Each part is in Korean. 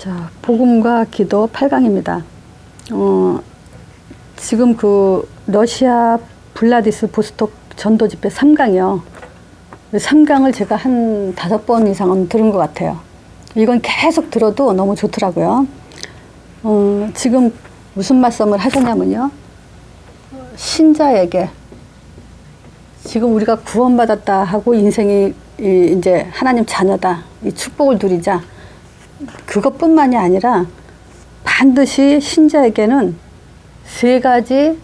자, 복음과 기도 8강입니다. 지금 그 러시아 블라디스토크 전도 집회 3강이요. 3강을 제가 한 5번 이상은 들은 것 같아요. 이건 계속 들어도 너무 좋더라고요. 지금 무슨 말씀을 하셨냐면요. 신자에게 지금 우리가 구원받았다 하고 인생이 이제 하나님 자녀다. 이 축복을 누리자. 그것뿐만이 아니라 반드시 신자에게는 3가지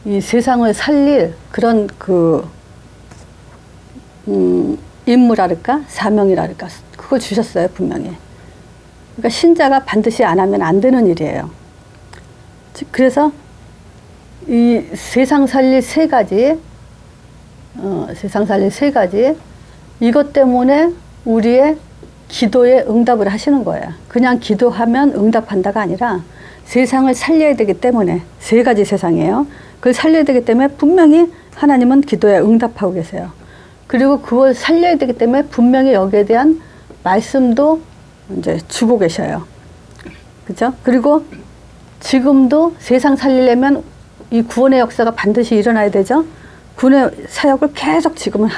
이 세상을 살릴 그런 임무랄까? 사명이랄까? 그걸 주셨어요, 분명히. 그러니까 신자가 반드시 안 하면 안 되는 일이에요. 그래서 이 세상 살릴 3가지, 세상 살릴 3가지, 이것 때문에 우리의 기도에 응답을 하시는 거예요. 그냥 기도하면 응답한다가 아니라 세상을 살려야 되기 때문에 3가지 세상이에요. 그걸 살려야 되기 때문에 분명히 하나님은 기도에 응답하고 계세요. 그리고 그걸 살려야 되기 때문에 분명히 여기에 대한 말씀도 이제 주고 계셔요. 그죠? 그리고 지금도 세상 살리려면 이 구원의 역사가 반드시 일어나야 되죠? 구원의 사역을 계속 지금은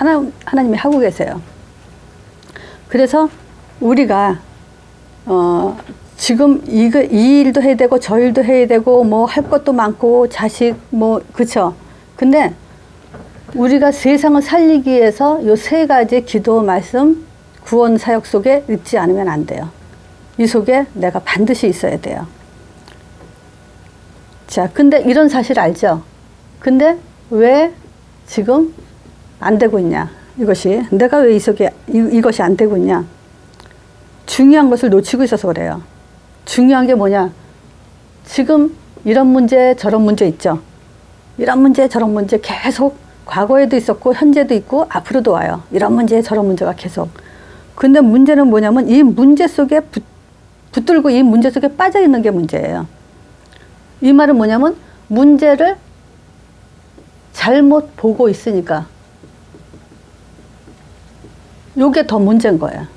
하나님이 하고 계세요. 그래서 우리가 지금 이 일도 해야 되고 저 일도 해야 되고 뭐 할 것도 많고 자식 뭐 그쵸? 근데 우리가 세상을 살리기 위해서 이 3가지 기도 말씀 구원 사역 속에 있지 않으면 안 돼요. 이 속에 내가 반드시 있어야 돼요. 자, 근데 이런 사실 알죠? 근데 왜 지금 안 되고 있냐? 이것이 내가 왜 이 속에 이것이 안 되고 있냐? 중요한 것을 놓치고 있어서 그래요. 중요한 게 뭐냐? 지금 이런 문제 저런 문제 있죠. 이런 문제 저런 문제 계속 과거에도 있었고 현재도 있고 앞으로도 와요. 이런 문제 저런 문제가 계속. 근데 문제는 뭐냐면 이 문제 속에 붙들고 이 문제 속에 빠져 있는 게 문제예요. 이 말은 뭐냐면 문제를 잘못 보고 있으니까 요게 더 문제인 거예요.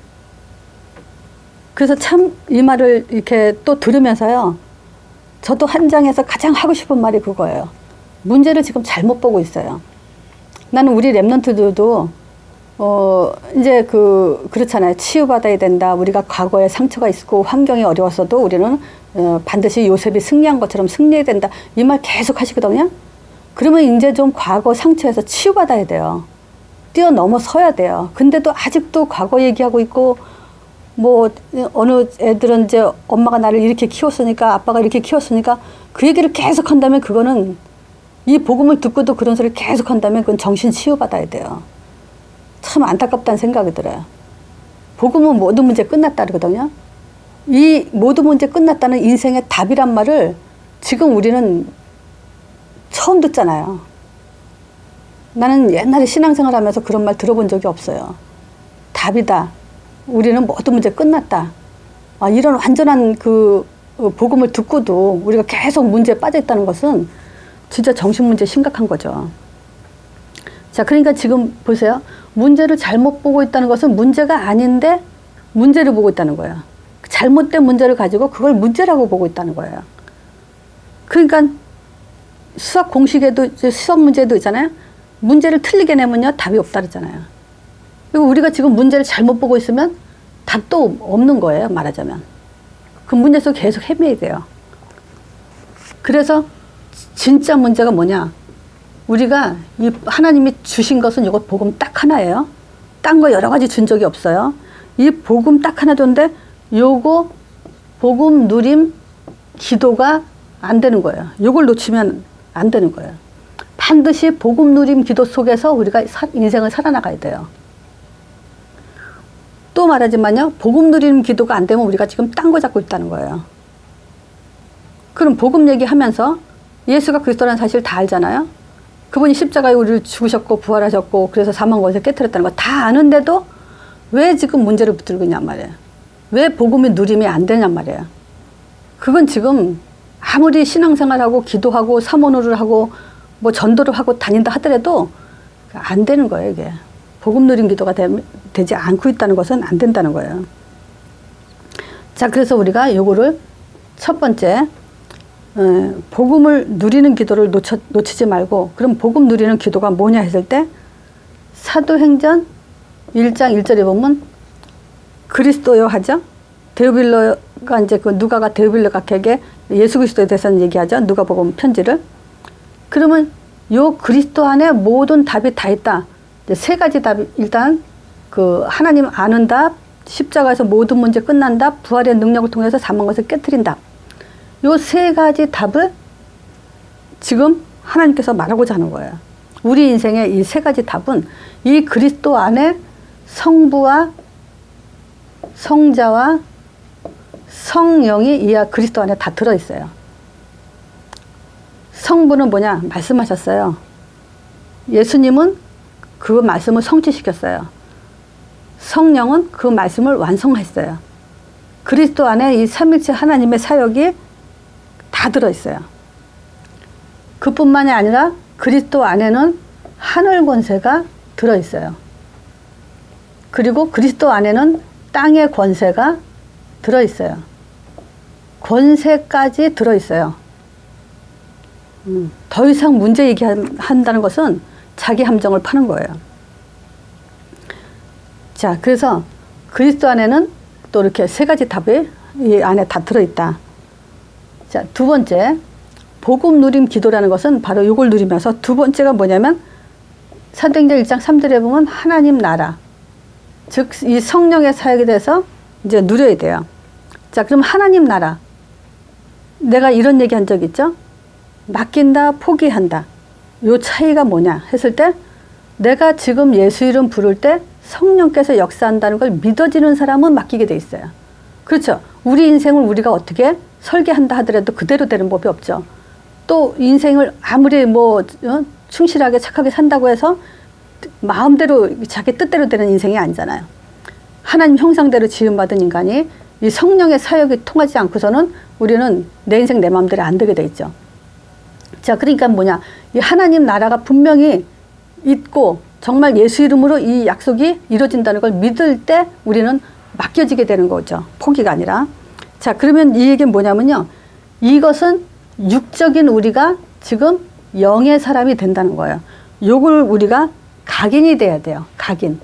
그래서 참 이 말을 이렇게 또 들으면서요. 저도 현장에서 가장 하고 싶은 말이 그거예요. 문제를 지금 잘못 보고 있어요. 나는 우리 랩런트들도 이제 그렇잖아요. 치유받아야 된다. 우리가 과거에 상처가 있고 환경이 어려웠어도 우리는 반드시 요셉이 승리한 것처럼 승리해야 된다. 이 말 계속 하시거든요. 그러면 이제 좀 과거 상처에서 치유받아야 돼요. 뛰어넘어서야 돼요. 근데도 아직도 과거 얘기하고 있고 뭐 어느 애들은 이제 엄마가 나를 이렇게 키웠으니까 아빠가 이렇게 키웠으니까 그 얘기를 계속 한다면 그거는 이 복음을 듣고도 그런 소리를 계속 한다면 그건 정신 치유받아야 돼요. 참 안타깝다는 생각이 들어요. 복음은 모든 문제 끝났다 그러거든요. 이 모든 문제 끝났다는 인생의 답이란 말을 지금 우리는 처음 듣잖아요. 나는 옛날에 신앙생활 하면서 그런 말 들어본 적이 없어요. 답이다. 우리는 모든 문제 끝났다. 이런 완전한 복음을 듣고도 우리가 계속 문제에 빠져 있다는 것은 진짜 정신문제 심각한 거죠. 자, 그러니까 지금 보세요. 문제를 잘못 보고 있다는 것은 문제가 아닌데 문제를 보고 있다는 거예요. 잘못된 문제를 가지고 그걸 문제라고 보고 있다는 거예요. 그러니까 수학 공식에도 수학 문제도 있잖아요. 문제를 틀리게 내면요 답이 없다 그러잖아요. 그리고 우리가 지금 문제를 잘못 보고 있으면 답도 없는 거예요, 말하자면. 그 문제 속에 계속 헤매야 돼요. 그래서 진짜 문제가 뭐냐? 우리가 이 하나님이 주신 것은 이거 복음 딱 하나예요. 딴 거 여러 가지 준 적이 없어요. 이 복음 딱 하나 줬는데 요거 복음 누림 기도가 안 되는 거예요. 요걸 놓치면 안 되는 거예요. 반드시 복음 누림 기도 속에서 우리가 인생을 살아나가야 돼요. 또 말하지만요. 복음 누림 기도가 안 되면 우리가 지금 딴 거 잡고 있다는 거예요. 그럼 복음 얘기하면서 예수가 그리스도라는 사실 다 알잖아요. 그분이 십자가에 우리를 죽으셨고 부활하셨고 그래서 사망 권세 깨트렸다는 거 다 아는데도 왜 지금 문제를 붙들고 있냔 말이에요. 왜 복음의 누림이 안 되냔 말이에요. 그건 지금 아무리 신앙생활하고 기도하고 사모노를 하고 뭐 전도를 하고 다닌다 하더라도 안 되는 거예요, 이게. 복음 누림 기도가 되지 않고 있다는 것은 안 된다는 거예요. 자, 그래서 우리가 요거를 첫 번째, 복음을 누리는 기도를 놓치지 말고, 그럼 복음 누리는 기도가 뭐냐 했을 때, 사도행전 1장 1절에 보면 그리스도요 하죠. 데오빌로가 이제 그 누가가 데오빌로 각에게 예수 그리스도에 대해서는 얘기하죠. 누가복음 편지를. 그러면 요 그리스도 안에 모든 답이 다 있다. 이제 세 가지 답이 일단 그 하나님 아는 답, 십자가에서 모든 문제 끝난 답, 부활의 능력을 통해서 사망 것을 깨트린 답. 요 세 가지 답을 지금 하나님께서 말하고자 하는 거예요. 우리 인생의 이 세 가지 답은 이 그리스도 안에 성부와 성자와 성령이 이 그리스도 안에 다 들어있어요. 성부는 뭐냐? 말씀하셨어요. 예수님은 그 말씀을 성취시켰어요. 성령은 그 말씀을 완성했어요. 그리스도 안에 이 삼위일체 하나님의 사역이 다 들어있어요. 그뿐만이 아니라 그리스도 안에는 하늘 권세가 들어있어요. 그리고 그리스도 안에는 땅의 권세가 들어있어요. 권세까지 들어있어요. 더 이상 문제 얘기한다는 것은 자기 함정을 파는 거예요. 자, 그래서 그리스도 안에는 또 이렇게 세 가지 답이 이 안에 다 들어있다. 자, 두 번째, 복음 누림 기도라는 것은 바로 이걸 누리면서 두 번째가 뭐냐면 사도행전 1장 3절에 보면 하나님 나라, 즉 이 성령의 사역에 대해서 이제 누려야 돼요. 자, 그럼 하나님 나라, 내가 이런 얘기 한 적 있죠? 맡긴다, 포기한다. 요 차이가 뭐냐 했을 때 내가 지금 예수 이름 부를 때 성령께서 역사한다는 걸 믿어지는 사람은 맡기게 돼 있어요. 그렇죠. 우리 인생을 우리가 어떻게 설계한다 하더라도 그대로 되는 법이 없죠. 또 인생을 아무리 충실하게 착하게 산다고 해서 마음대로 자기 뜻대로 되는 인생이 아니잖아요. 하나님 형상대로 지음받은 인간이 이 성령의 사역이 통하지 않고서는 우리는 내 인생 내 마음대로 안 되게 돼 있죠. 자, 그러니까 뭐냐, 이 하나님 나라가 분명히 있고 정말 예수 이름으로 이 약속이 이루어진다는 걸 믿을 때 우리는 맡겨지게 되는 거죠. 포기가 아니라. 자, 그러면 이 얘기는 뭐냐면요, 이것은 육적인 우리가 지금 영의 사람이 된다는 거예요. 요걸 우리가 각인이 돼야 돼요. 각인.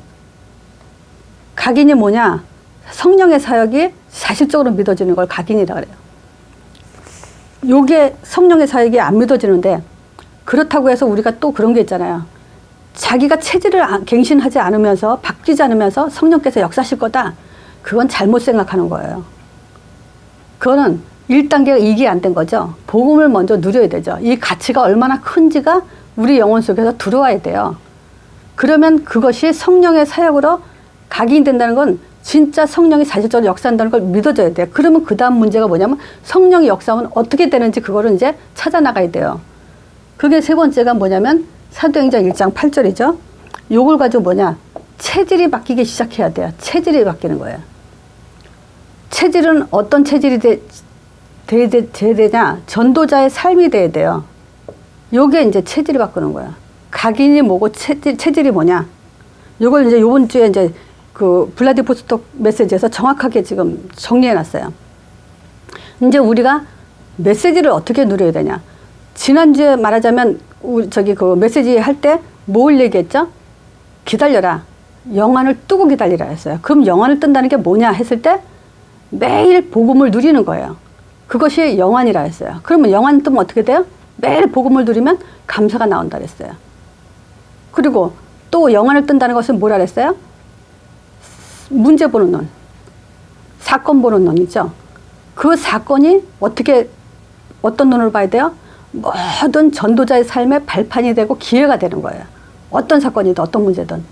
각인이 뭐냐, 성령의 사역이 사실적으로 믿어지는 걸 각인이라 그래요. 요게 성령의 사역이 안 믿어지는데, 그렇다고 해서 우리가 또 그런 게 있잖아요. 자기가 체질을 갱신하지 않으면서, 바뀌지 않으면서 성령께서 역사하실 거다. 그건 잘못 생각하는 거예요. 그거는 1단계가 이게 안 된 거죠. 복음을 먼저 누려야 되죠. 이 가치가 얼마나 큰지가 우리 영혼 속에서 들어와야 돼요. 그러면 그것이 성령의 사역으로 각인된다는 건 진짜 성령이 사실적으로 역사한다는 걸 믿어줘야 돼요. 그러면 그 다음 문제가 뭐냐면 성령이 역사하면 어떻게 되는지 그거를 이제 찾아나가야 돼요. 그게 세 번째가 뭐냐면 사도행전 1장 8절이죠. 요걸 가지고 뭐냐, 체질이 바뀌기 시작해야 돼요. 체질이 바뀌는 거예요. 체질은 어떤 체질이 돼야 되냐, 전도자의 삶이 돼야 돼요. 요게 이제 체질이 바꾸는 거야. 각인이 뭐고 체질이 뭐냐. 요걸 이제 요번 주에 이제 그 블라디보스톡 메시지에서 정확하게 지금 정리해 놨어요. 이제 우리가 메시지를 어떻게 누려야 되냐. 지난주에 말하자면 그 메시지 할 때 뭘 얘기했죠? 기다려라. 영안을 뜨고 기다리라 했어요. 그럼 영안을 뜬다는 게 뭐냐 했을 때 매일 복음을 누리는 거예요. 그것이 영안이라 했어요. 그러면 영안 뜨면 어떻게 돼요? 매일 복음을 누리면 감사가 나온다 그랬어요. 그리고 또 영안을 뜬다는 것은 뭐라 그랬어요? 문제 보는 눈, 사건 보는 눈이죠. 그 사건이 어떤 눈으로 봐야 돼요? 모든 전도자의 삶의 발판이 되고 기회가 되는 거예요. 어떤 사건이든 어떤 문제든.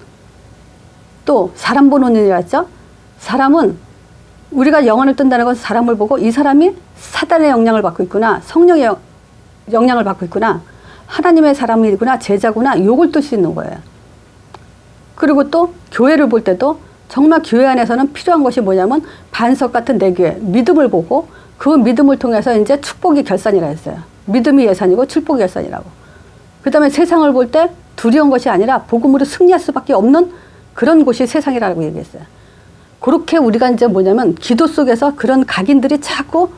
또 사람 보는 눈이라 했죠. 사람은 우리가 영안을 뜬다는 것은 사람을 보고 이 사람이 사단의 영향을 받고 있구나, 성령의 영향을 받고 있구나, 하나님의 사람이구나, 제자구나, 요걸 뜰 수 있는 거예요. 그리고 또 교회를 볼 때도 정말 교회 안에서는 필요한 것이 뭐냐면 반석 같은 내 교회, 믿음을 보고 그 믿음을 통해서 이제 축복이 결산이라 했어요. 믿음이 예산이고 축복이 결산이라고. 그 다음에 세상을 볼 때 두려운 것이 아니라 복음으로 승리할 수밖에 없는 그런 곳이 세상이라고 얘기했어요. 그렇게 우리가 이제 뭐냐면 기도 속에서 그런 각인들이 자꾸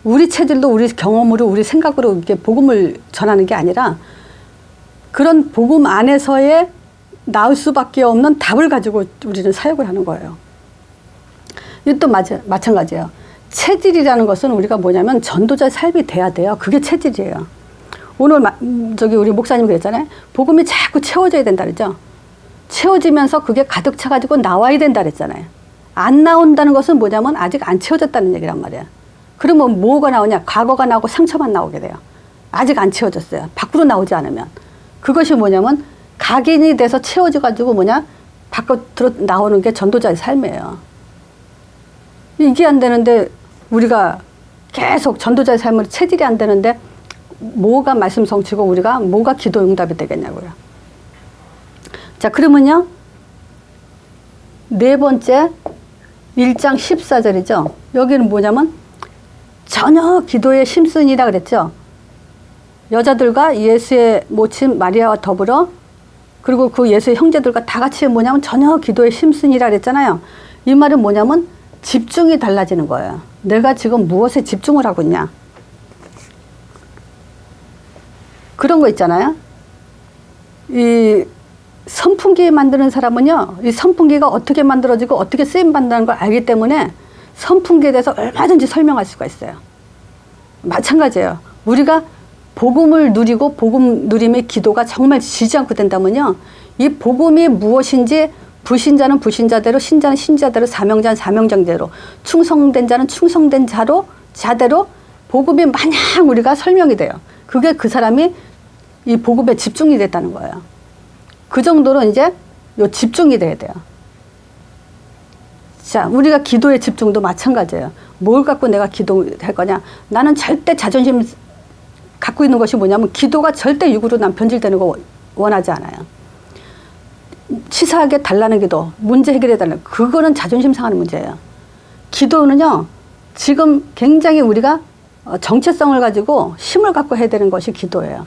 우리 체질로 우리 경험으로 우리 생각으로 이렇게 복음을 전하는 게 아니라 그런 복음 안에서의 나올 수밖에 없는 답을 가지고 우리는 사역을 하는 거예요. 이것도 마찬가지예요. 체질이라는 것은 우리가 뭐냐면 전도자의 삶이 돼야 돼요. 그게 체질이에요. 오늘 우리 목사님 그랬잖아요. 복음이 자꾸 채워져야 된다 그랬죠. 채워지면서 그게 가득 차가지고 나와야 된다 그랬잖아요. 안 나온다는 것은 뭐냐면 아직 안 채워졌다는 얘기란 말이에요. 그러면 뭐가 나오냐? 과거가 나오고 상처만 나오게 돼요. 아직 안 채워졌어요. 밖으로 나오지 않으면. 그것이 뭐냐면 각인이 돼서 채워져가지고 밖으로 나오는 게 전도자의 삶이에요. 이게 안 되는데 우리가 계속 전도자의 삶으로 체질이 안 되는데 뭐가 말씀 성취고 우리가 뭐가 기도 응답이 되겠냐고요. 자, 그러면요. 네 번째 1장 14절이죠. 여기는 뭐냐면 전혀 기도에 심슨이라 그랬죠. 여자들과 예수의 모친 마리아와 더불어 그리고 그 예수의 형제들과 다 같이 뭐냐면 전혀 기도에 심슨이라 그랬잖아요. 이 말은 뭐냐면 집중이 달라지는 거예요. 내가 지금 무엇에 집중을 하고 있냐. 그런 거 있잖아요. 이 선풍기 만드는 사람은요. 이 선풍기가 어떻게 만들어지고 어떻게 쓰임받는다는 걸 알기 때문에 선풍기에 대해서 얼마든지 설명할 수가 있어요. 마찬가지예요. 우리가 복음을 누리고 복음 누림의 기도가 정말 지지 않고 된다면요. 이 복음이 무엇인지 불신자는 불신자대로 신자는 신자대로 사명자는 사명자대로 충성된 자는 충성된 자대로 복음이 마냥 우리가 설명이 돼요. 그게 그 사람이 이 복음에 집중이 됐다는 거예요. 그 정도로 이제 요 집중이 돼야 돼요. 자, 우리가 기도의 집중도 마찬가지예요. 뭘 갖고 내가 기도할 거냐? 나는 절대 자존심 갖고 있는 것이 뭐냐면 기도가 절대 육으로 난 변질되는 거 원하지 않아요. 치사하게 달라는 기도, 문제 해결해달라는 그거는 자존심 상하는 문제예요. 기도는요. 지금 굉장히 우리가 정체성을 가지고 힘을 갖고 해야 되는 것이 기도예요.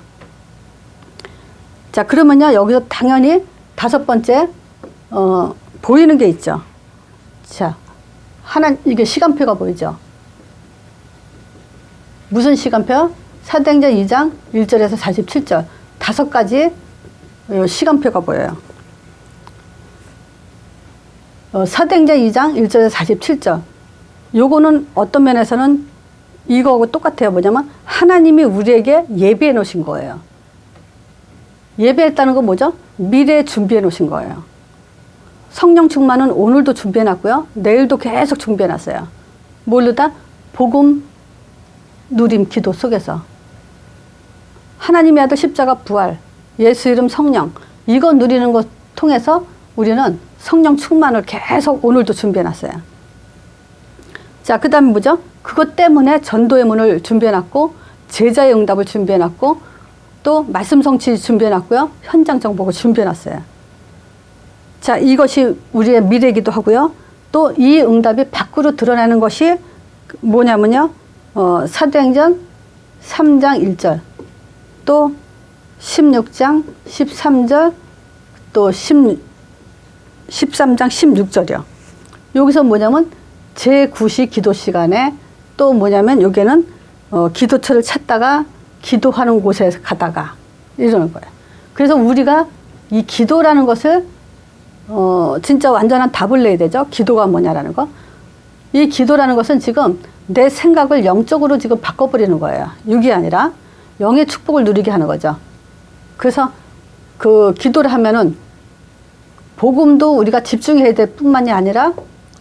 자, 그러면요. 여기서 당연히 다섯 번째 보이는 게 있죠. 자, 이게 시간표가 보이죠. 무슨 시간표? 사도행전 2장 1절에서 47절 다섯 가지 시간표가 보여요. 사도행전 2장 1절에서 47절 요거는 어떤 면에서는 이거하고 똑같아요. 뭐냐면 하나님이 우리에게 예비해 놓으신 거예요. 예배했다는 건 뭐죠? 미래에 준비해 놓으신 거예요. 성령 충만은 오늘도 준비해 놨고요. 내일도 계속 준비해 놨어요. 뭘로다? 복음 누림 기도 속에서. 하나님의 아들 십자가 부활, 예수 이름 성령 이거 누리는 것 통해서 우리는 성령 충만을 계속 오늘도 준비해 놨어요. 자, 그 다음에 뭐죠? 그것 때문에 전도의 문을 준비해 놨고 제자의 응답을 준비해 놨고 또 말씀 성취 준비해 놨고요. 현장 정복을 준비해 놨어요. 자, 이것이 우리의 미래이기도 하고요. 또 이 응답이 밖으로 드러나는 것이 뭐냐면요. 사도행전 3장 1절 또 16장 13절 또 13장 16절이요. 여기서 뭐냐면 제9시 기도 시간에 또 뭐냐면 여기는 기도처를 찾다가 기도하는 곳에 가다가 이러는 거예요. 그래서 우리가 이 기도라는 것을 진짜 완전한 답을 내야 되죠. 기도가 뭐냐라는 거. 이 기도라는 것은 지금 내 생각을 영적으로 지금 바꿔버리는 거예요. 육이 아니라 영의 축복을 누리게 하는 거죠. 그래서 그 기도를 하면은 복음도 우리가 집중해야 될 뿐만이 아니라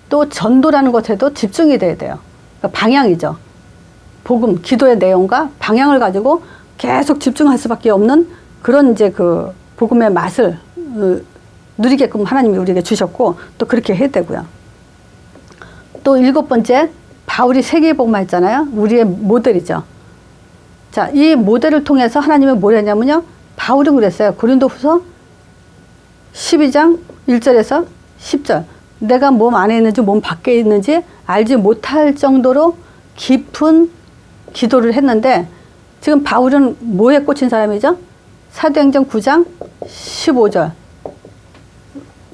또 전도라는 것에도 집중이 돼야 돼요. 그러니까 방향이죠. 복음, 기도의 내용과 방향을 가지고 계속 집중할 수밖에 없는 그런 이제 그 복음의 맛을 누리게끔 하나님이 우리에게 주셨고 또 그렇게 해야 되고요. 또 7번째, 바울이 세계복음화 했잖아요. 우리의 모델이죠. 자, 이 모델을 통해서 하나님이 뭘 했냐면요. 바울은 그랬어요. 고린도후서 12장 1절에서 10절. 내가 몸 안에 있는지 몸 밖에 있는지 알지 못할 정도로 깊은 기도를 했는데 지금 바울은 뭐에 꽂힌 사람이죠? 사도행전 9장 15절.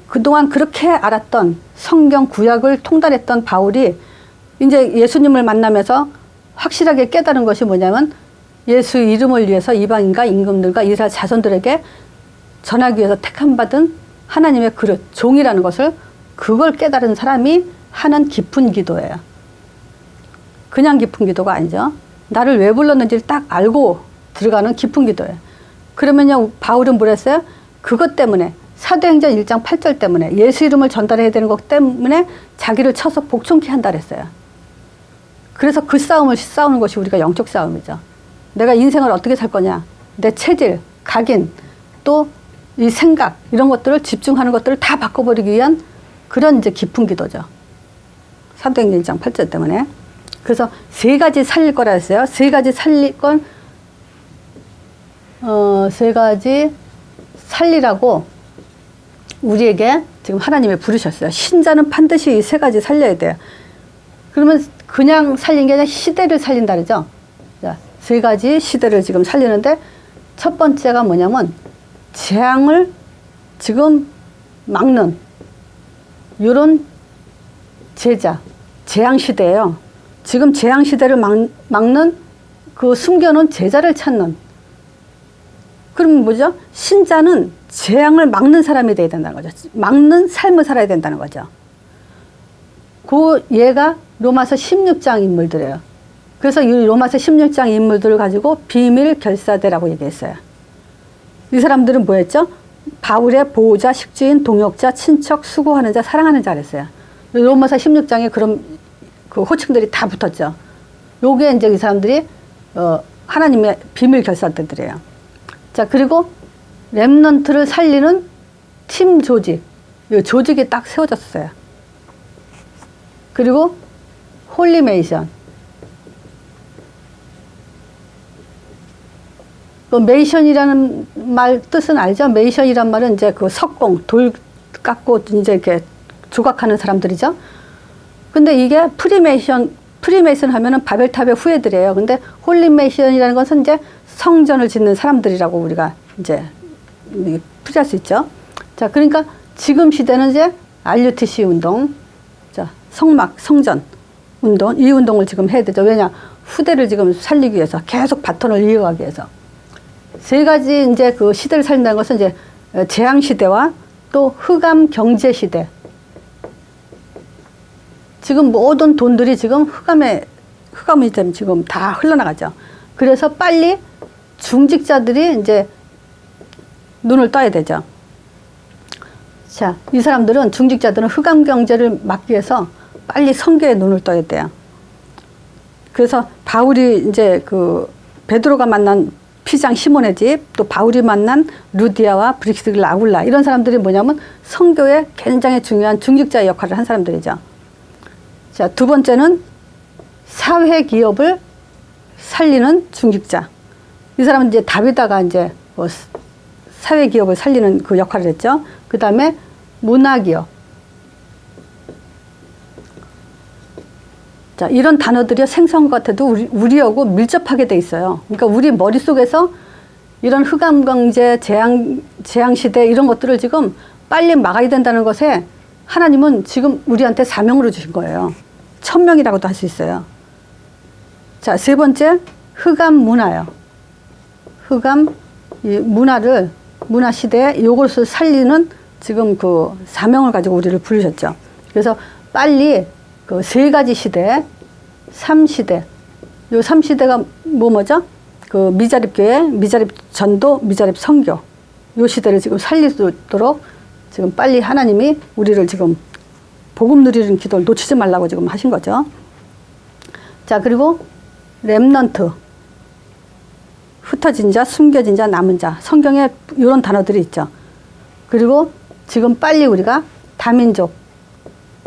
그동안 그렇게 알았던 성경 구약을 통달했던 바울이 이제 예수님을 만나면서 확실하게 깨달은 것이 뭐냐면 예수 이름을 위해서 이방인과 임금들과 이스라엘 자손들에게 전하기 위해서 택함받은 하나님의 그릇, 종이라는 것을 그걸 깨달은 사람이 하는 깊은 기도예요. 그냥 깊은 기도가 아니죠. 나를 왜 불렀는지를 딱 알고 들어가는 깊은 기도예요. 그러면요, 바울은 뭐랬어요? 그것 때문에 사도행전 1장 8절 때문에 예수 이름을 전달해야 되는 것 때문에 자기를 쳐서 복종케 한다 그랬어요. 그래서 그 싸움을 싸우는 것이 우리가 영적 싸움이죠. 내가 인생을 어떻게 살 거냐, 내 체질, 각인, 또 이 생각, 이런 것들을 집중하는 것들을 다 바꿔버리기 위한 그런 이제 깊은 기도죠. 사도행전 1장 8절 때문에. 그래서 세 가지 살릴 거라 했어요. 세 가지 살릴 건, 세 가지 살리라고 우리에게 지금 하나님이 부르셨어요. 신자는 반드시 이 세 가지 살려야 돼요. 그러면 그냥 살린 게 아니라 시대를 살린다 그러죠. 자, 세 가지 시대를 지금 살리는데 첫 번째가 뭐냐면 재앙을 지금 막는 이런 제자, 재앙 시대예요. 지금 재앙 시대를 막는 그 숨겨놓은 제자를 찾는. 그럼 뭐죠? 신자는 재앙을 막는 사람이 돼야 된다는 거죠. 막는 삶을 살아야 된다는 거죠. 그 얘가 로마서 16장 인물들이에요. 그래서 이 로마서 16장 인물들을 가지고 비밀 결사대라고 얘기했어요. 이 사람들은 뭐였죠? 바울의 보호자, 식주인, 동역자, 친척, 수고하는 자, 사랑하는 자 그랬어요. 로마서 16장에 그런 그 호칭들이 다 붙었죠. 요게 이제 이 사람들이 하나님의 비밀 결사대들이에요. 자, 그리고 렘넌트를 살리는 팀 조직, 이 조직이 딱 세워졌어요. 그리고 홀리메이션. 그 메이션이라는 말 뜻은 알죠? 메이션이란 말은 이제 그 석공, 돌 깎고 이제 이렇게 조각하는 사람들이죠. 근데 이게 프리메이션 하면은 바벨탑의 후예들이에요. 근데 홀리메이션이라는 것은 이제 성전을 짓는 사람들이라고 우리가 이제 풀이할 수 있죠. 자, 그러니까 지금 시대는 이제 RUTC 운동, 자, 성전 운동, 이 운동을 지금 해야 되죠. 왜냐? 후대를 지금 살리기 위해서, 계속 바톤을 이어가기 위해서. 세 가지 이제 그 시대를 살린다는 것은 이제 재앙 시대와 또 흑암 경제 시대. 지금 모든 돈들이 지금 흑암이 지금 다 흘러나가죠. 그래서 빨리 중직자들이 이제 눈을 떠야 되죠. 자, 이 사람들은, 중직자들은 흑암 경제를 막기 위해서 빨리 선교에 눈을 떠야 돼요. 그래서 바울이 이제 그 베드로가 만난 피장 시몬의 집, 또 바울이 만난 루디아와 브릭스길 아굴라, 이런 사람들이 뭐냐면 선교에 굉장히 중요한 중직자의 역할을 한 사람들이죠. 자, 두 번째는 사회 기업을 살리는 중직자. 이 사람은 이제 다비다가 이제 뭐 사회 기업을 살리는 그 역할을 했죠. 그 다음에 문화 기업. 자, 이런 단어들이 생성과 같아도 우리하고 밀접하게 돼 있어요. 그러니까 우리 머릿속에서 이런 흑암경제, 재앙시대 이런 것들을 지금 빨리 막아야 된다는 것에 하나님은 지금 우리한테 사명으로 주신 거예요. 천명이라고도 할 수 있어요. 자, 세 번째, 흑암 문화요. 흑암 문화 시대에 이것을 살리는 지금 그 사명을 가지고 우리를 부르셨죠. 그래서 빨리 그 세 가지 시대, 3시대, 요 3시대가 뭐죠? 그 미자립 교회, 미자립 전도, 미자립 선교, 요 시대를 지금 살리도록 지금 빨리 하나님이 우리를 지금 복음 누리는 기도를 놓치지 말라고 지금 하신 거죠. 자, 그리고 렘넌트, 흩어진 자, 숨겨진 자, 남은 자, 성경에 이런 단어들이 있죠. 그리고 지금 빨리 우리가 다민족,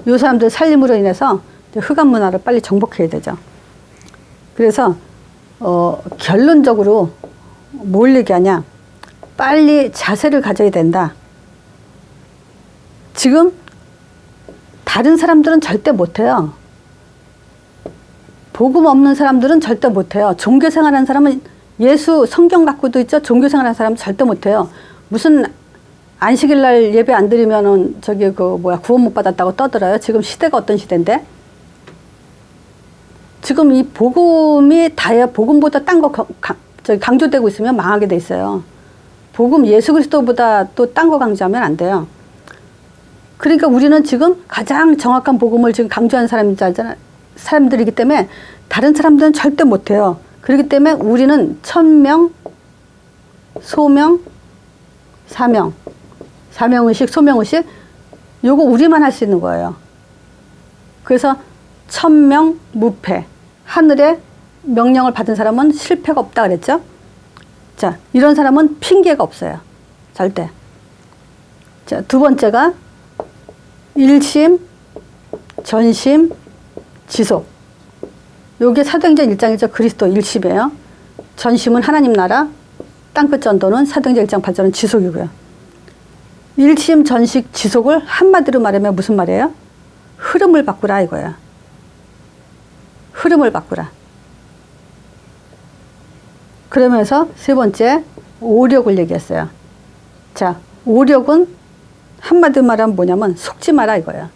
이 사람들 살림으로 인해서 흑암 문화를 빨리 정복해야 되죠. 그래서 결론적으로 뭘 얘기하냐, 빨리 자세를 가져야 된다. 지금 다른 사람들은 절대 못해요. 복음 없는 사람들은 절대 못해요. 종교생활하는 사람은, 예수 성경 갖고도 있죠. 종교생활하는 사람은 절대 못해요. 무슨 안식일 날 예배 안 드리면은 저기 구원 못 받았다고 떠들어요. 지금 시대가 어떤 시대인데? 지금 이 복음이 다야 복음보다 딴 거 강조되고 있으면 망하게 돼 있어요. 복음 예수 그리스도보다 또 딴 거 강조하면 안 돼요. 그러니까 우리는 지금 가장 정확한 복음을 지금 강조하는 사람들이기 때문에 다른 사람들은 절대 못 해요. 그렇기 때문에 우리는 천명, 소명, 사명, 사명의식, 소명의식, 요거 우리만 할 수 있는 거예요. 그래서 천명무패, 하늘의 명령을 받은 사람은 실패가 없다 그랬죠. 자, 이런 사람은 핑계가 없어요. 절대. 자, 두 번째가 일심, 전심, 지속. 요게 사도행전 1장이죠. 그리스도 일심이에요. 전심은 하나님 나라, 땅끝 전도는 사도행전 1장 8절은 지속이고요. 일심, 전식, 지속을 한마디로 말하면 무슨 말이에요? 흐름을 바꾸라 이거예요. 흐름을 바꾸라. 그러면서 세 번째 오력을 얘기했어요. 자, 오력은 한마디로 말하면 뭐냐면 속지 마라 이거예요.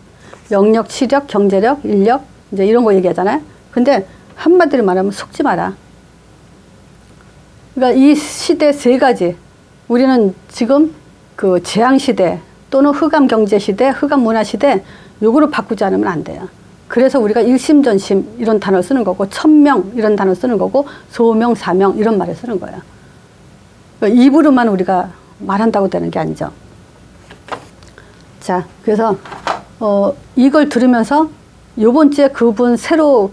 영력, 치력, 경제력, 인력 이제 이런 거 얘기하잖아요. 근데 한마디로 말하면 속지 마라. 그러니까 이 시대 세 가지, 우리는 지금 그 재앙 시대 또는 흑암 경제 시대, 흑암 문화 시대 요거로 바꾸지 않으면 안 돼요. 그래서 우리가 일심전심 이런 단어를 쓰는 거고, 천명 이런 단어를 쓰는 거고, 소명, 사명 이런 말을 쓰는 거예요. 그러니까 입으로만 우리가 말한다고 되는 게 아니죠. 자, 그래서 이걸 들으면서 요번 주에 그분 새로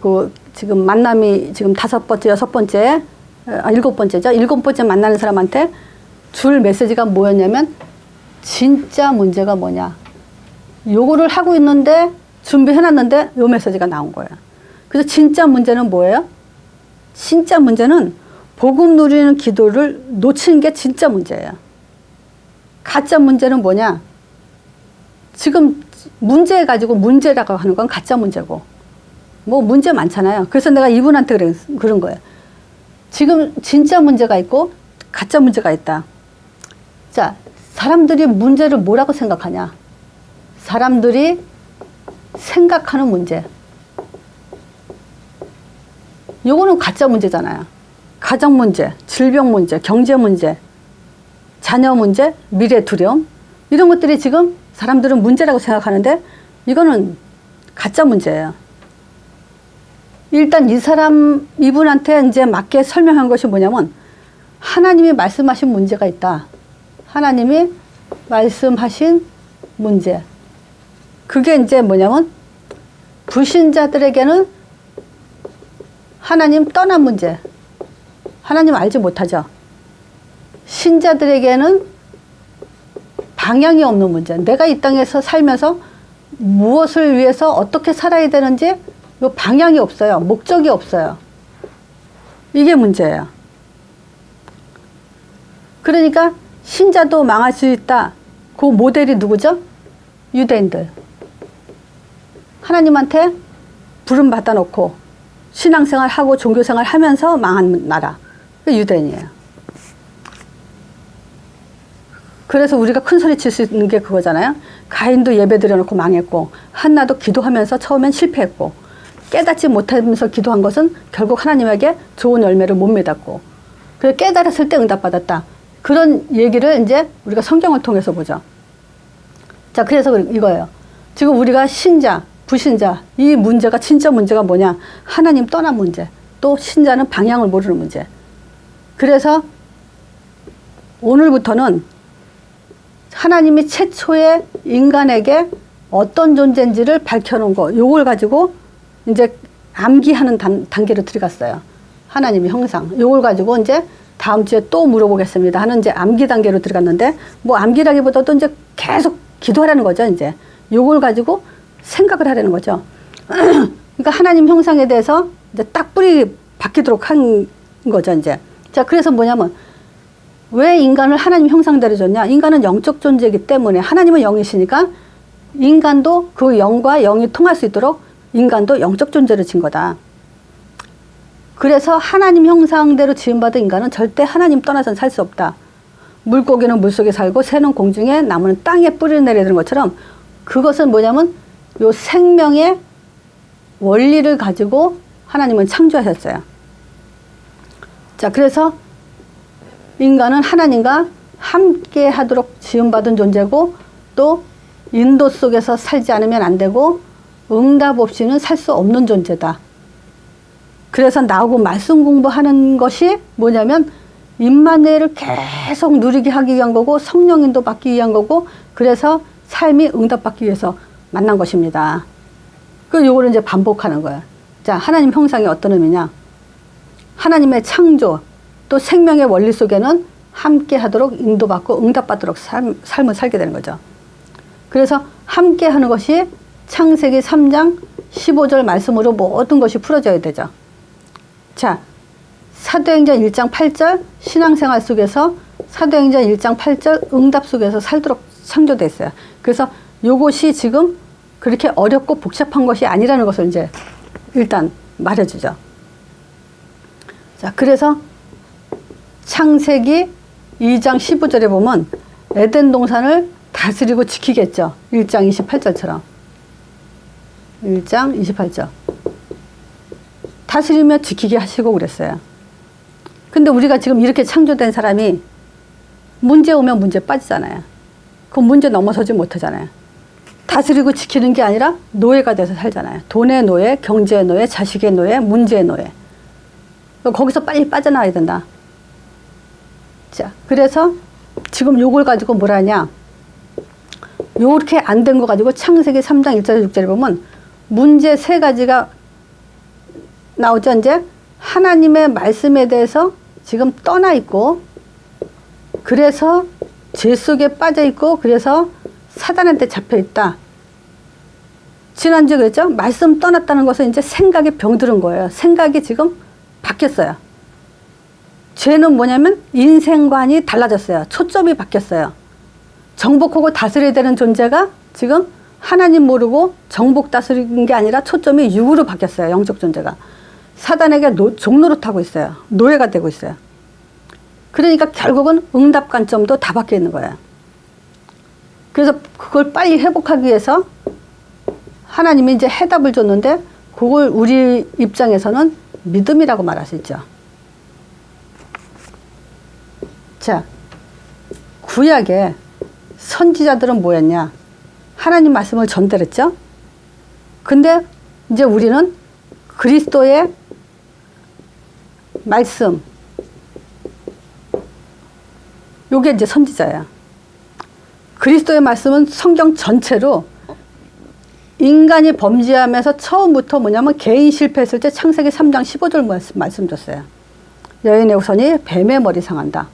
지금 만남이 지금 5번째, 6번째, 7번째죠. 7번째 만나는 사람한테 줄 메시지가 뭐였냐면, 진짜 문제가 뭐냐. 요거를 하고 있는데 준비해놨는데 요 메시지가 나온 거예요. 그래서 진짜 문제는 뭐예요? 진짜 문제는 복음 누리는 기도를 놓치는 게 진짜 문제예요. 가짜 문제는 뭐냐? 지금 문제 가지고 문제라고 하는 건 가짜 문제고, 뭐 문제 많잖아요. 그래서 내가 이분한테 그런 거예요. 지금 진짜 문제가 있고 가짜 문제가 있다. 자, 사람들이 문제를 뭐라고 생각하냐? 사람들이 생각하는 문제. 요거는 가짜 문제잖아요. 가정 문제, 질병 문제, 경제 문제, 자녀 문제, 미래 두려움. 이런 것들이 지금 사람들은 문제라고 생각하는데 이거는 가짜 문제예요. 일단 이분한테 이제 맞게 설명한 것이 뭐냐면, 하나님이 말씀하신 문제가 있다. 하나님이 말씀하신 문제. 그게 이제 뭐냐면, 불신자들에게는 하나님 떠난 문제. 하나님 알지 못하죠. 신자들에게는 방향이 없는 문제. 내가 이 땅에서 살면서 무엇을 위해서 어떻게 살아야 되는지 요 방향이 없어요. 목적이 없어요. 이게 문제예요. 그러니까 신자도 망할 수 있다. 그 모델이 누구죠? 유대인들. 하나님한테 부름 받아놓고 신앙생활 하고 종교생활 하면서 망한 나라. 유대인이에요. 그래서 우리가 큰 소리 칠 수 있는 게 그거잖아요. 가인도 예배 드려놓고 망했고, 한나도 기도하면서 처음엔 실패했고, 깨닫지 못하면서 기도한 것은 결국 하나님에게 좋은 열매를 못 맺었고, 그래서 깨달았을 때 응답받았다. 그런 얘기를 이제 우리가 성경을 통해서 보죠. 자, 그래서 이거예요. 지금 우리가 신자, 불신자, 이 문제가 진짜 문제가 뭐냐? 하나님 떠난 문제. 또 신자는 방향을 모르는 문제. 그래서 오늘부터는 하나님이 최초의 인간에게 어떤 존재인지를 밝혀놓은 거, 요걸 가지고 이제 암기하는 단계로 들어갔어요. 하나님의 형상. 요걸 가지고 이제 다음 주에 또 물어보겠습니다 하는 이제 암기 단계로 들어갔는데, 뭐 암기라기보다도 이제 계속 기도하라는 거죠, 이제. 요걸 가지고 생각을 하라는 거죠. 그러니까 하나님 형상에 대해서 이제 딱 뿌리 박히도록 한 거죠, 이제. 자, 그래서 뭐냐면, 왜 인간을 하나님 형상대로 줬냐? 인간은 영적 존재이기 때문에, 하나님은 영이시니까 인간도 그 영과 영이 통할 수 있도록 인간도 영적 존재로 진 거다. 그래서 하나님 형상대로 지음받은 인간은 절대 하나님 떠나서는 살 수 없다. 물고기는 물속에 살고 새는 공중에 나무는 땅에 뿌리를 내려야 되는 것처럼 그것은 뭐냐면 요 생명의 원리를 가지고 하나님은 창조하셨어요. 자, 그래서 인간은 하나님과 함께 하도록 지음받은 존재고 또 인도 속에서 살지 않으면 안 되고 응답 없이는 살 수 없는 존재다. 그래서 나오고 말씀 공부하는 것이 뭐냐면 임마누엘을 계속 누리게 하기 위한 거고 성령인도 받기 위한 거고 그래서 삶이 응답받기 위해서 만난 것입니다. 그 요거를 이제 반복하는 거예요. 자, 하나님 형상이 어떤 의미냐? 하나님의 창조 또 생명의 원리 속에는 함께 하도록 인도받고 응답받도록 삶을 살게 되는 거죠. 그래서 함께 하는 것이 창세기 3장 15절 말씀으로 모든 것이 풀어져야 되죠. 자, 사도행전 1장 8절 신앙생활 속에서 사도행전 1장 8절 응답 속에서 살도록 창조되어 있어요. 그래서 요것이 지금 그렇게 어렵고 복잡한 것이 아니라는 것을 이제 일단 말해주죠. 자, 그래서 창세기 2장 15절에 보면 에덴 동산을 다스리고 지키겠죠. 1장 28절처럼. 1장 28절. 다스리며 지키게 하시고 그랬어요. 근데 우리가 지금 이렇게 창조된 사람이 문제 오면 문제 빠지잖아요. 그 문제 넘어서지 못하잖아요. 다스리고 지키는 게 아니라 노예가 돼서 살잖아요. 돈의 노예, 경제의 노예, 자식의 노예, 문제의 노예. 거기서 빨리 빠져나와야 된다. 자, 그래서 지금 요걸 가지고 뭘 하냐. 요렇게 안 된 거 가지고 창세기 3장 1절 6절에 보면 문제 세 가지가 나오죠. 이제 하나님의 말씀에 대해서 지금 떠나 있고 그래서 죄 속에 빠져 있고 그래서 사단한테 잡혀 있다. 지난주에 그랬죠. 말씀 떠났다는 것은 이제 생각이 병들은 거예요. 생각이 지금 바뀌었어요. 죄는 뭐냐면 인생관이 달라졌어요. 초점이 바뀌었어요. 정복하고 다스려야 되는 존재가 지금 하나님 모르고 정복 다스리는 게 아니라 초점이 육으로 바뀌었어요. 영적 존재가. 사단에게 종노릇하고 있어요. 노예가 되고 있어요. 그러니까 결국은 응답 관점도 다 바뀌어 있는 거예요. 그래서 그걸 빨리 회복하기 위해서 하나님이 이제 해답을 줬는데 그걸 우리 입장에서는 믿음이라고 말할 수 있죠. 자, 구약에 선지자들은 뭐였냐? 하나님 말씀을 전달했죠. 근데 이제 우리는 그리스도의 말씀, 요게 이제 선지자예요. 그리스도의 말씀은 성경 전체로 인간이 범죄하면서 처음부터 뭐냐면 개인 실패했을 때 창세기 3장 15절 말씀 줬어요. 여인의 후손이 뱀의 머리 상한다.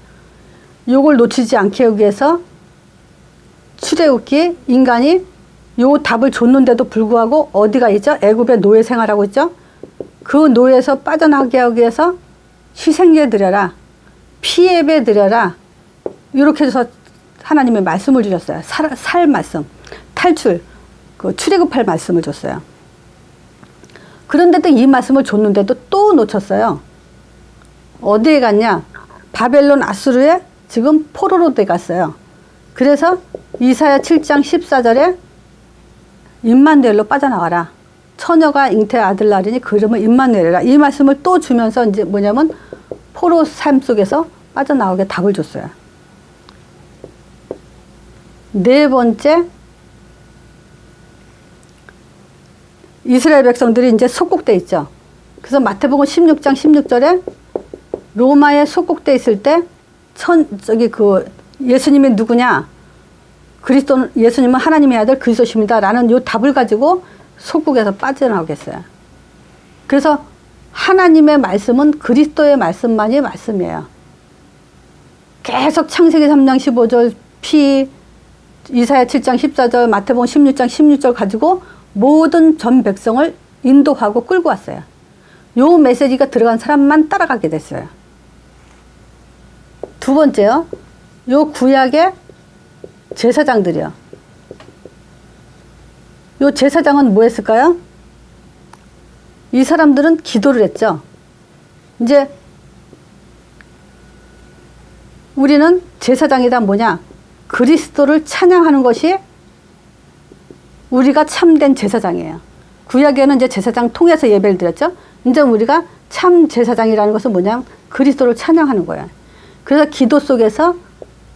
요걸 놓치지 않게 하기 위해서 출애굽기 인간이 요 답을 줬는데도 불구하고 어디가 있죠? 애굽의 노예 생활하고 있죠? 그 노예에서 빠져나가게 하기 위해서 희생제 드려라. 피예배 드려라. 이렇게 해서 하나님의 말씀을 주셨어요. 살 말씀. 탈출. 그 출애굽할 말씀을 줬어요. 그런데도 이 말씀을 줬는데도 또 놓쳤어요. 어디에 갔냐? 바벨론 아수르에 지금 포로로 돼갔어요. 그래서 이사야 7장 14절에 임마누엘로 빠져나가라. 처녀가 잉태 아들 낳으리니 그 이름을 임마누엘이라. 이 말씀을 또 주면서 이제 뭐냐면 포로 삶 속에서 빠져나오게 답을 줬어요. 네 번째, 이스라엘 백성들이 이제 속국돼 있죠. 그래서 마태복음 16장 16절에 로마에 속국돼 있을 때 예수님이 누구냐? 예수님은 하나님의 아들 그리스도십니다. 라는 요 답을 가지고 속국에서 빠져나오겠어요. 그래서 하나님의 말씀은 그리스도의 말씀만이 말씀이에요. 계속 창세기 3장 15절, 이사야 7장 14절, 마태복음 16장 16절 가지고 모든 전 백성을 인도하고 끌고 왔어요. 요 메시지가 들어간 사람만 따라가게 됐어요. 두 번째요. 요 구약의 제사장들이요. 요 제사장은 뭐 했을까요? 이 사람들은 기도를 했죠. 이제 우리는 제사장이다 뭐냐? 그리스도를 찬양하는 것이 우리가 참된 제사장이에요. 구약에는 이제 제사장 통해서 예배를 드렸죠. 이제 우리가 참 제사장이라는 것은 뭐냐? 그리스도를 찬양하는 거예요. 그래서 기도 속에서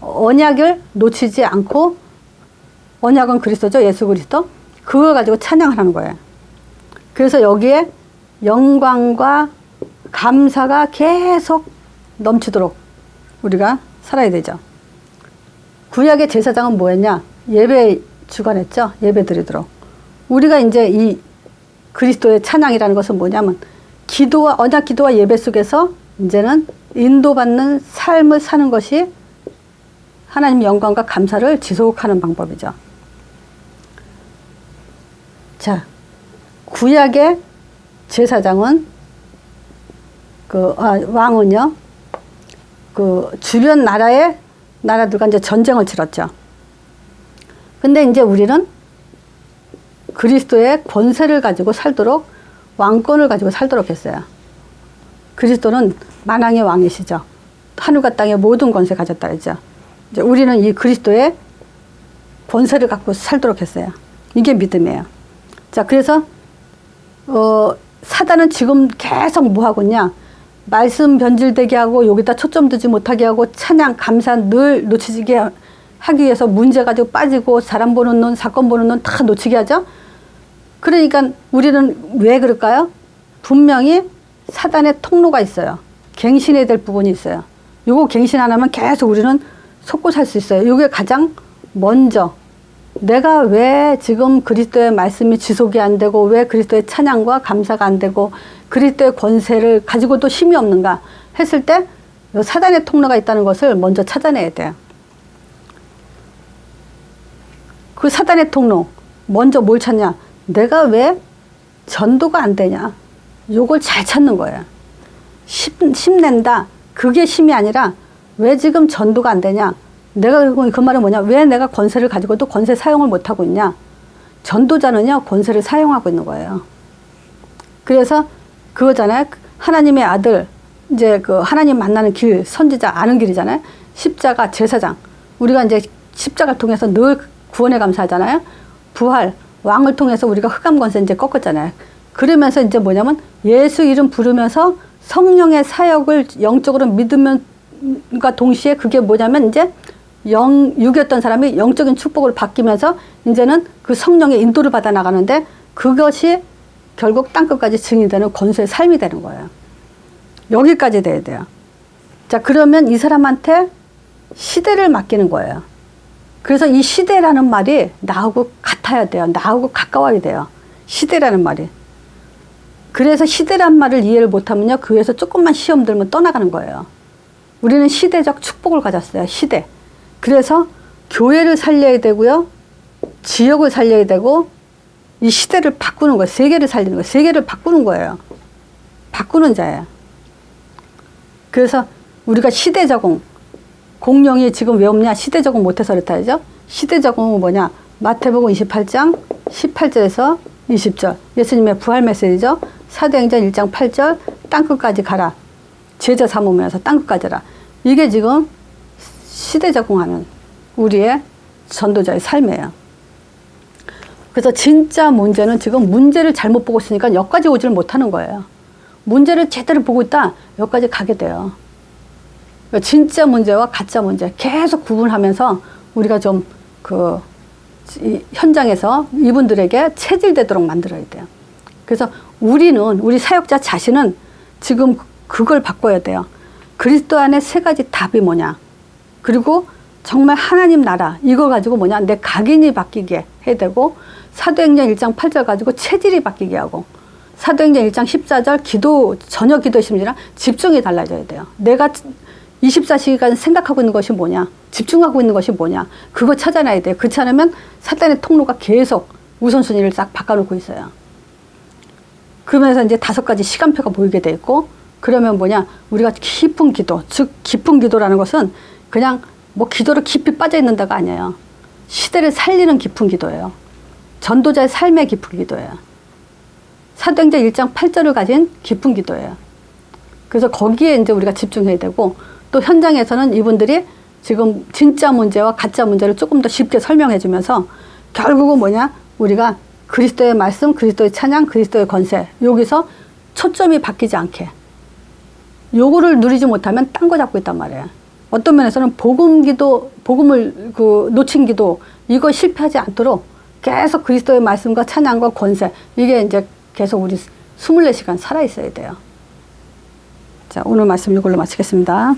언약을 놓치지 않고, 언약은 그리스도죠. 예수 그리스도. 그걸 가지고 찬양하는 거예요. 그래서 여기에 영광과 감사가 계속 넘치도록 우리가 살아야 되죠. 구약의 제사장은 뭐였냐? 예배 주관했죠. 예배 드리도록. 우리가 이제 이 그리스도의 찬양이라는 것은 뭐냐면 기도와 언약 기도와 예배 속에서 이제는 인도받는 삶을 사는 것이 하나님 영광과 감사를 지속하는 방법이죠. 자, 구약의 제사장은 왕은요, 주변 나라들과 이제 전쟁을 치렀죠. 근데 이제 우리는 그리스도의 권세를 가지고 살도록, 왕권을 가지고 살도록 했어요. 그리스도는 만왕의 왕이시죠. 하늘과 땅의 모든 권세 가졌다 했죠. 이제 우리는 이 그리스도의 권세를 갖고 살도록 했어요. 이게 믿음이에요. 자, 그래서 사단은 지금 계속 뭐 하고 있냐? 말씀 변질되게 하고 여기다 초점 두지 못하게 하고 찬양, 감사 늘 놓치게 하기 위해서 문제 가지고 빠지고 사람 보는 눈, 사건 보는 눈 다 놓치게 하죠. 그러니까 우리는 왜 그럴까요? 분명히 사단의 통로가 있어요. 갱신해야 될 부분이 있어요. 요거 갱신 안 하면 계속 우리는 속고 살 수 있어요. 요게 가장 먼저 내가 왜 지금 그리스도의 말씀이 지속이 안 되고 왜 그리스도의 찬양과 감사가 안 되고 그리스도의 권세를 가지고도 힘이 없는가 했을 때 사단의 통로가 있다는 것을 먼저 찾아내야 돼요. 그 사단의 통로 먼저 뭘 찾냐? 내가 왜 전도가 안 되냐? 요걸 잘 찾는 거예요. 힘낸다. 그게 힘이 아니라 왜 지금 전도가 안 되냐? 내가 그 말은 뭐냐? 왜 내가 권세를 가지고도 권세 사용을 못하고 있냐? 전도자는요, 권세를 사용하고 있는 거예요. 그래서 그거잖아요. 하나님의 아들, 이제 그 하나님 만나는 길, 선지자 아는 길이잖아요. 십자가, 제사장. 우리가 이제 십자가를 통해서 늘 구원에 감사하잖아요. 부활, 왕을 통해서 우리가 흑암 권세 이제 꺾었잖아요. 그러면서 이제 뭐냐면 예수 이름 부르면서 성령의 사역을 영적으로 믿으면과 동시에 그게 뭐냐면 이제 육이었던 사람이 영적인 축복을 바뀌면서 이제는 그 성령의 인도를 받아 나가는데 그것이 결국 땅끝까지 증인되는 권세의 삶이 되는 거예요. 여기까지 돼야 돼요. 자, 그러면 이 사람한테 시대를 맡기는 거예요. 그래서 이 시대라는 말이 나하고 같아야 돼요. 나하고 가까워야 돼요. 시대라는 말이. 그래서 시대란 말을 이해를 못하면요, 그 위에서 조금만 시험 들면 떠나가는 거예요. 우리는 시대적 축복을 가졌어요. 시대. 그래서 교회를 살려야 되고요, 지역을 살려야 되고, 이 시대를 바꾸는 거예요. 세계를 살리는 거예요. 세계를 바꾸는 거예요. 바꾸는 자예요. 그래서 우리가 시대 적응, 공룡이 지금 왜 없냐? 시대 적응 못해서 그렇다 하죠. 시대 적응은 뭐냐? 마태복음 28장 18절에서 20절. 예수님의 부활 메시지죠. 사도행전 1장 8절. 땅끝까지 가라. 제자 삼으면서 땅끝까지 가라. 이게 지금 시대 적응하는 우리의 전도자의 삶이에요. 그래서 진짜 문제는 지금 문제를 잘못 보고 있으니까 여기까지 오지를 못하는 거예요. 문제를 제대로 보고 있다 여기까지 가게 돼요. 진짜 문제와 가짜 문제 계속 구분하면서 우리가 좀 이 현장에서 이분들에게 체질되도록 만들어야 돼요. 그래서 우리 사역자 자신은 지금 그걸 바꿔야 돼요. 그리스도 안에 세 가지 답이 뭐냐? 그리고 정말 하나님 나라 이거 가지고 뭐냐? 내 각인이 바뀌게 해야 되고, 사도행전 1장 8절 가지고 체질이 바뀌게 하고, 사도행전 1장 14절 기도 저녁 기도 심리랑 집중이 달라져야 돼요. 내가 24시간 생각하고 있는 것이 뭐냐? 집중하고 있는 것이 뭐냐? 그거 찾아내야 돼요. 그렇지 않으면 사단의 통로가 계속 우선순위를 싹 바꿔놓고 있어요. 그러면서 이제 5가지 시간표가 보이게 돼 있고, 그러면 뭐냐? 우리가 깊은 기도, 즉 깊은 기도라는 것은 그냥 뭐 기도를 깊이 빠져 있는다가 아니에요. 시대를 살리는 깊은 기도예요. 전도자의 삶의 깊은 기도예요. 사도행전 1장 8절을 가진 깊은 기도예요. 그래서 거기에 이제 우리가 집중해야 되고, 또 현장에서는 이분들이 지금 진짜 문제와 가짜 문제를 조금 더 쉽게 설명해 주면서 결국은 뭐냐? 우리가 그리스도의 말씀, 그리스도의 찬양, 그리스도의 권세, 여기서 초점이 바뀌지 않게 요거를 누리지 못하면 딴 거 잡고 있단 말이에요. 어떤 면에서는 복음을 놓친 기도, 이거 실패하지 않도록 계속 그리스도의 말씀과 찬양과 권세, 이게 이제 계속 우리 24시간 살아 있어야 돼요. 자, 오늘 말씀 이걸로 마치겠습니다.